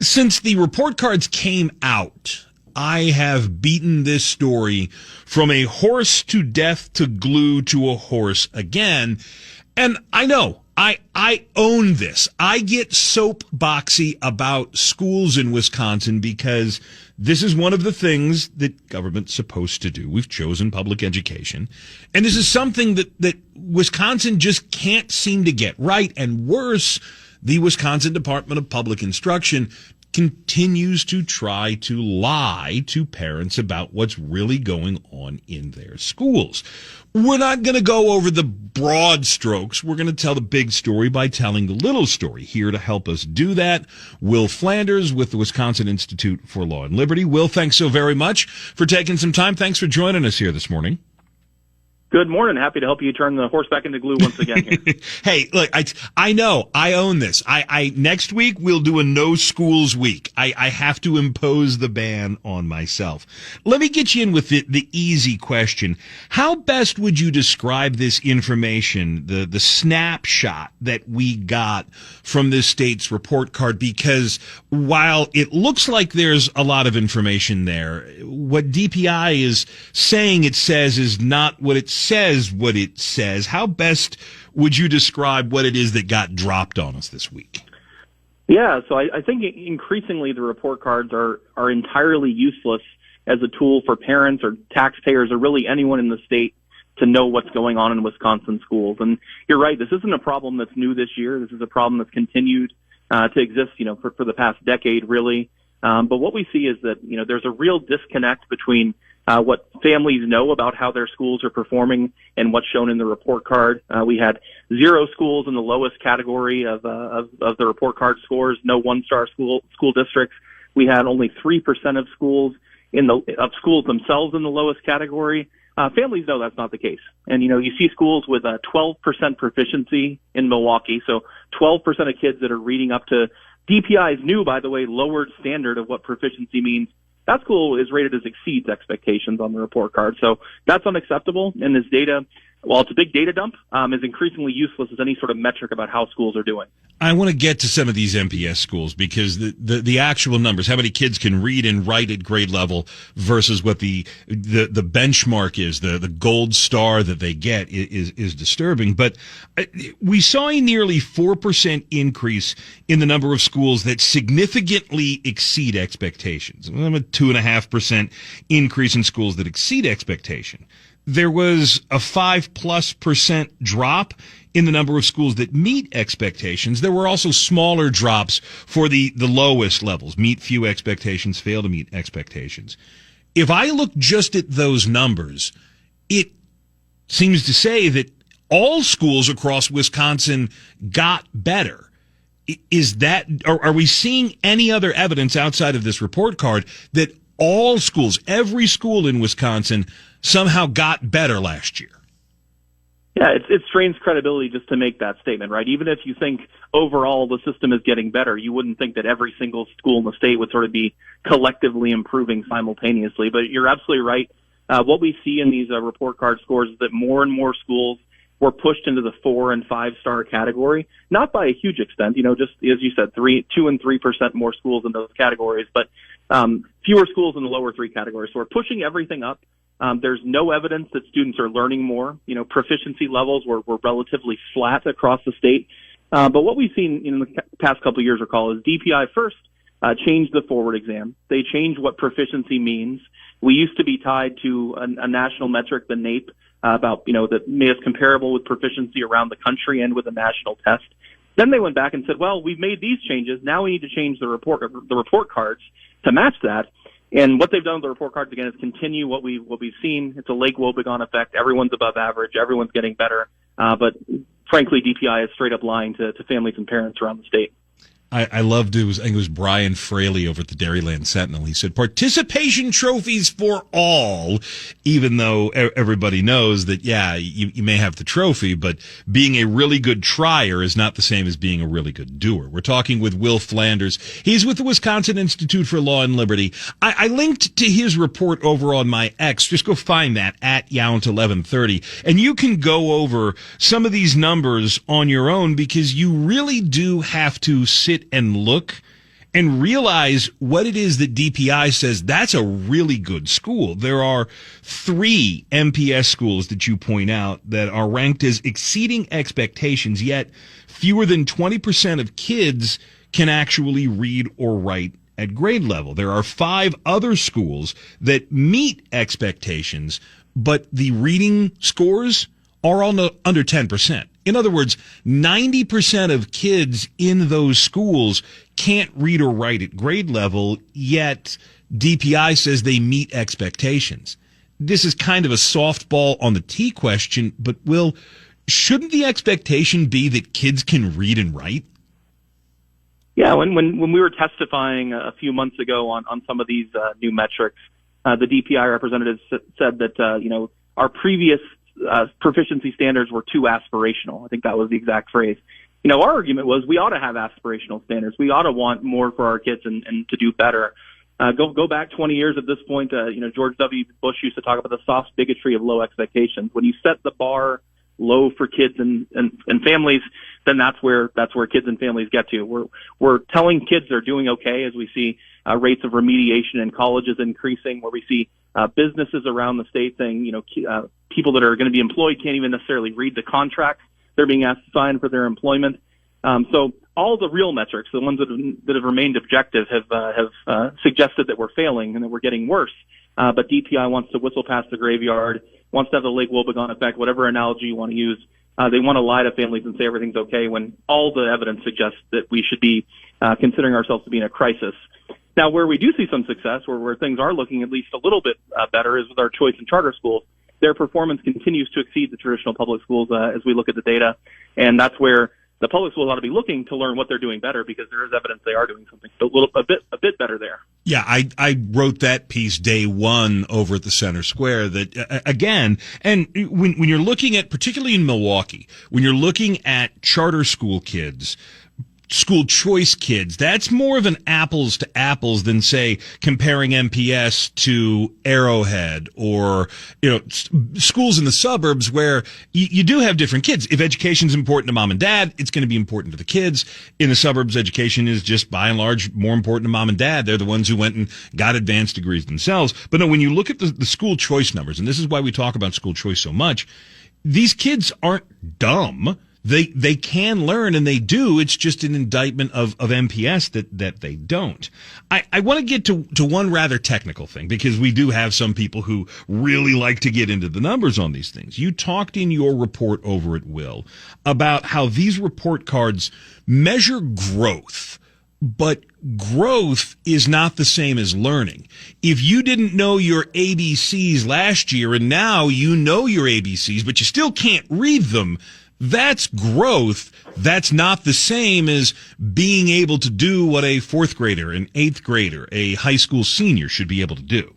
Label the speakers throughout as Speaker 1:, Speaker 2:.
Speaker 1: Since the report cards came out, I have beaten this story from a horse to death to glue to a horse again. And I know, I own this. I get soapboxy about schools in Wisconsin because this is one of the things that government's supposed to do. We've chosen public education. And this is something that Wisconsin just can't seem to get right. And worse, the Wisconsin Department of Public Instruction continues to try to lie to parents about what's really going on in their schools. We're not going to go over the broad strokes. We're going to tell the big story by telling the little story. Here to help us do that, Will Flanders with the Wisconsin Institute for Law and Liberty. Will, thanks so very much for taking some time. Thanks for joining us here this morning.
Speaker 2: Good morning. Happy to help you turn the horse back into glue once again here.
Speaker 1: Hey, look, I know I own this. I next week we'll do a no schools week. I have to impose the ban on myself. Let me get you in with the easy question. How best would you describe this information, the snapshot that we got from this state's report card? Because while it looks like there's a lot of information there, what DPI is saying it says is not what it says what it says. How best would you describe what it is that got dropped on us this week?
Speaker 2: Yeah, so I think increasingly the report cards are entirely useless as a tool for parents or taxpayers or really anyone in the state to know what's going on in Wisconsin schools. And you're right, this isn't a problem that's new this year. This is a problem that's continued to exist, for the past decade, really. But what we see is that, there's a real disconnect between what families know about how their schools are performing and what's shown in the report card. We had 0 schools in the lowest category of the report card scores, no one-star school districts. We had only 3% of schools schools themselves in the lowest category. Families know that's not the case. And, you see schools with a 12% proficiency in Milwaukee. So 12% of kids that are reading up to DPI's new, by the way, lowered standard of what proficiency means. That school is rated as exceeds expectations on the report card. So that's unacceptable. And this data, while it's a big data dump, is increasingly useless as any sort of metric about how schools are doing.
Speaker 1: I want to get to some of these MPS schools because the actual numbers, how many kids can read and write at grade level versus what the benchmark is, the gold star that they get is disturbing. But we saw a nearly 4% increase in the number of schools that significantly exceed expectations. A 2.5% increase in schools that exceed expectation. There was a 5+% drop in the number of schools that meet expectations. There were also smaller drops for the lowest levels, meet few expectations, fail to meet expectations. If I look just at those numbers, it seems to say that all schools across Wisconsin got better. Is that, or are we seeing any other evidence outside of this report card that all schools, every school in Wisconsin, somehow got better last year?
Speaker 2: Yeah, it strains credibility just to make that statement, right? Even if you think overall the system is getting better, you wouldn't think that every single school in the state would sort of be collectively improving simultaneously. But you're absolutely right. What we see in these report card scores is that more and more schools were pushed into the 4- and 5-star category, not by a huge extent, just as you said, 2 and 3% more schools in those categories, but fewer schools in the lower 3 categories. So we're pushing everything up. There's no evidence that students are learning more. Proficiency levels were relatively flat across the state. But what we've seen in the past couple of years, recall, is DPI first changed the forward exam. They changed what proficiency means. We used to be tied to a national metric, the NAEP, that made us comparable with proficiency around the country and with a national test. Then they went back and said, well, we've made these changes. Now we need to change the report cards to match that. And what they've done with the report cards, again, is continue what we've seen. It's a Lake Wobegon effect. Everyone's above average. Everyone's getting better. But frankly, DPI is straight up lying to families and parents around the state.
Speaker 1: I loved it. I think it was Brian Fraley over at the Dairyland Sentinel. He said, participation trophies for all, even though everybody knows that, yeah, you may have the trophy, but being a really good trier is not the same as being a really good doer. We're talking with Will Flanders. He's with the Wisconsin Institute for Law and Liberty. I linked to his report over on my X. Just go find that at Yount1130. And you can go over some of these numbers on your own because you really do have to sit and look and realize what it is that DPI says that's a really good school. There are 3 MPS schools that you point out that are ranked as exceeding expectations, yet fewer than 20% of kids can actually read or write at grade level. There are 5 other schools that meet expectations, but the reading scores are all under 10%. In other words, 90% of kids in those schools can't read or write at grade level, yet DPI says they meet expectations. This is kind of a softball on the tee question, but Will, shouldn't the expectation be that kids can read and write?
Speaker 2: Yeah, when we were testifying a few months ago on some of these new metrics, the DPI representatives said that our previous proficiency standards were too aspirational. I think that was the exact phrase. Our argument was we ought to have aspirational standards. We ought to want more for our kids and to do better. Go back 20 years at this point. George W. Bush used to talk about the soft bigotry of low expectations. When you set the bar low for kids and families, then that's where kids and families get to. We're telling kids they're doing okay as we see rates of remediation in colleges increasing, where we see businesses around the state saying, people that are going to be employed can't even necessarily read the contracts they're being asked to sign for their employment. So all the real metrics, the ones that have remained objective, have suggested that we're failing and that we're getting worse. But DPI wants to whistle past the graveyard, wants to have the Lake Wobegon effect, whatever analogy you want to use. They want to lie to families and say everything's okay when all the evidence suggests that we should be considering ourselves to be in a crisis. Now, where we do see some success, where things are looking at least a little bit better, is with our choice and charter schools. Their performance continues to exceed the traditional public schools as we look at the data, and that's where the public schools ought to be looking to learn what they're doing better, because there is evidence they are doing something a bit better there.
Speaker 1: Yeah, I wrote that piece day one over at the Center Square that, again, and when you're looking at, particularly in Milwaukee, when you're looking at charter school kids, school choice kids, that's more of an apples to apples than, say, comparing MPS to Arrowhead or, schools in the suburbs where you do have different kids. If education's important to mom and dad, it's going to be important to the kids. In the suburbs, education is just by and large more important to mom and dad. They're the ones who went and got advanced degrees themselves. But no, when you look at the school choice numbers, and this is why we talk about school choice so much, these kids aren't dumb. They can learn, and they do. It's just an indictment of MPS that they don't. I want to get to one rather technical thing, because we do have some people who really like to get into the numbers on these things. You talked in your report over at Will about how these report cards measure growth, but growth is not the same as learning. If you didn't know your ABCs last year and now you know your ABCs, but you still can't read them, that's growth. That's not the same as being able to do what a 4th grader, an 8th grader, a high school senior should be able to do.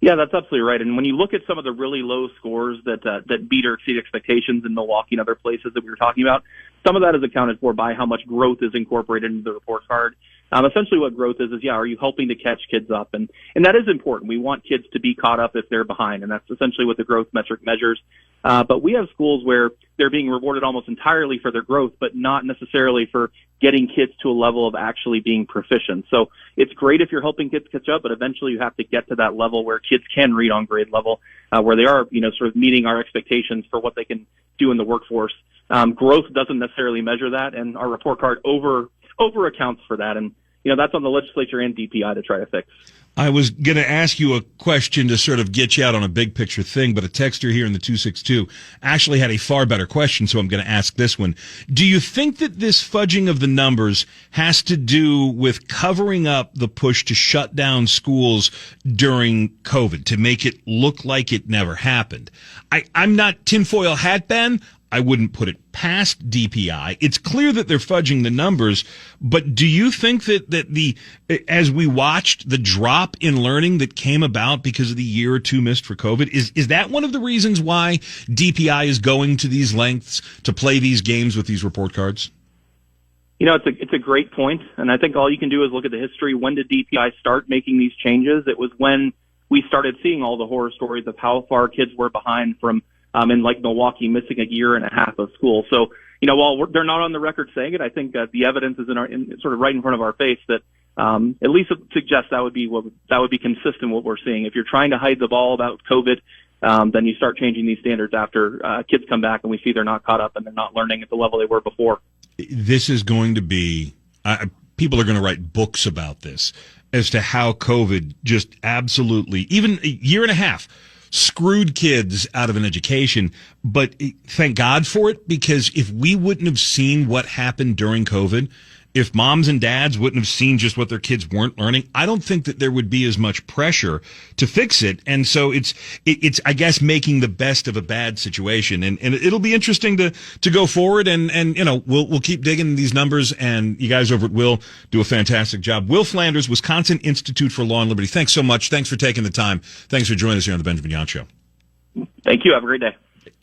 Speaker 2: Yeah, that's absolutely right. And when you look at some of the really low scores that beat or exceed expectations in Milwaukee and other places that we were talking about, some of that is accounted for by how much growth is incorporated into the report card. Essentially what growth is, are you helping to catch kids up? And that is important. We want kids to be caught up if they're behind, and that's essentially what the growth metric measures. But we have schools where they're being rewarded almost entirely for their growth, but not necessarily for getting kids to a level of actually being proficient. So it's great if you're helping kids catch up, but eventually you have to get to that level where kids can read on grade level, where they are, sort of meeting our expectations for what they can do in the workforce. Growth doesn't necessarily measure that, and our report card over accounts for that. And, that's on the legislature and DPI to try to fix.
Speaker 1: I was going to ask you a question to sort of get you out on a big picture thing, but a texter here in the 262 actually had a far better question, so I'm going to ask this one. Do you think that this fudging of the numbers has to do with covering up the push to shut down schools during COVID, to make it look like it never happened? I'm not tinfoil hat Ben. I wouldn't put it past DPI. It's clear that they're fudging the numbers, but do you think that as we watched the drop in learning that came about because of the year or two missed for COVID, is that one of the reasons why DPI is going to these lengths to play these games with these report cards?
Speaker 2: It's a great point, and I think all you can do is look at the history. When did DPI start making these changes? It was when we started seeing all the horror stories of how far kids were behind from in like Milwaukee, missing a year and a half of school. So, while they're not on the record saying it, I think the evidence is sort of right in front of our face that at least it suggests that would be consistent with what we're seeing. If you're trying to hide the ball about COVID, then you start changing these standards after kids come back and we see they're not caught up and they're not learning at the level they were before.
Speaker 1: This is going to be people are going to write books about this as to how COVID just absolutely, even a year and a half, screwed kids out of an education. But thank God for it, because if we wouldn't have seen what happened during COVID, if moms and dads wouldn't have seen just what their kids weren't learning, I don't think that there would be as much pressure to fix it. And so it's I guess, making the best of a bad situation. And it'll be interesting to go forward. And we'll keep digging these numbers. And you guys over at Will do a fantastic job. Will Flanders, Wisconsin Institute for Law and Liberty. Thanks so much. Thanks for taking the time. Thanks for joining us here on the Benjamin Yount Show.
Speaker 2: Thank you. Have a great day.